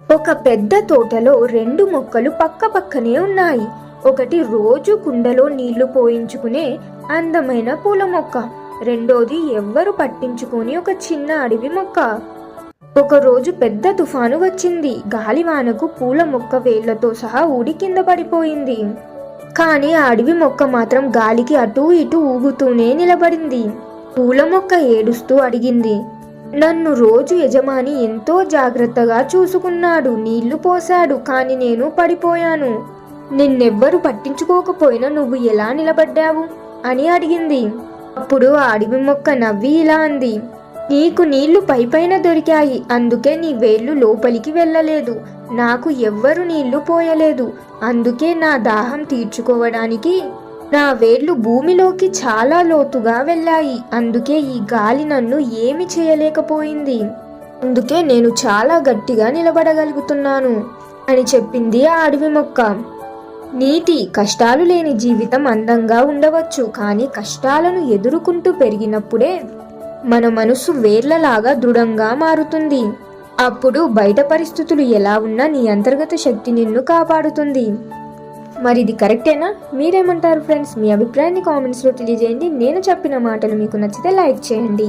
ఒక పెద్ద తోటలో రెండు మొక్కలు పక్కపక్కనే ఉన్నాయి. ఒకటి రోజు కుండలో నీళ్లు పోయించుకునే అందమైన పూల మొక్క, రెండోది ఎవ్వరు పట్టించుకొని ఒక చిన్న అడవి మొక్క. ఒకరోజు పెద్ద తుఫాను వచ్చింది. గాలివానకు పూల మొక్క వేళ్లతో సహా ఊడి కింద పడిపోయింది. కానీ ఆ అడవి మొక్క మాత్రం గాలికి అటూ ఇటూ ఊగుతూనే నిలబడింది. పూల మొక్క ఏడుస్తూ అడిగింది, నన్ను రోజు యజమాని ఎంతో జాగ్రత్తగా చూసుకున్నాడు, నీళ్లు పోశాడు, కానీ నేను పడిపోయాను. నిన్నెవ్వరు పట్టించుకోకపోయినా నువ్వు ఎలా నిలబడ్డావు అని అడిగింది. అప్పుడు ఆ అడవి మొక్క నవ్వి ఇలా అంది, నీకు నీళ్లు పైపైన దొరికాయి, అందుకే నీ వేళ్లు లోపలికి వెళ్ళలేదు. నాకు ఎవ్వరు నీళ్లు పోయలేదు, అందుకే నా దాహం తీర్చుకోవడానికి నా వేళ్లు భూమిలోకి చాలా లోతుగా వెళ్ళాయి. అందుకే ఈ గాలి నన్ను ఏమి చేయలేకపోయింది. అందుకే నేను చాలా గట్టిగా నిలబడగలుగుతున్నాను అని చెప్పింది ఆ అడవి మొక్క. నీతి: కష్టాలు లేని జీవితం అందంగా ఉండవచ్చు, కానీ కష్టాలను ఎదుర్కొంటూ పెరిగినప్పుడే మన మనసు వేర్లలాగా దృఢంగా మారుతుంది. అప్పుడు బయట పరిస్థితులు ఎలా ఉన్నా నీ అంతర్గత శక్తి నిన్ను కాపాడుతుంది. మరి ఇది కరెక్టేనా? మీరేమంటారు ఫ్రెండ్స్? మీ అభిప్రాయాన్ని కామెంట్స్లో తెలియజేయండి. నేను చెప్పిన మాటలు మీకు నచ్చితే లైక్ చేయండి.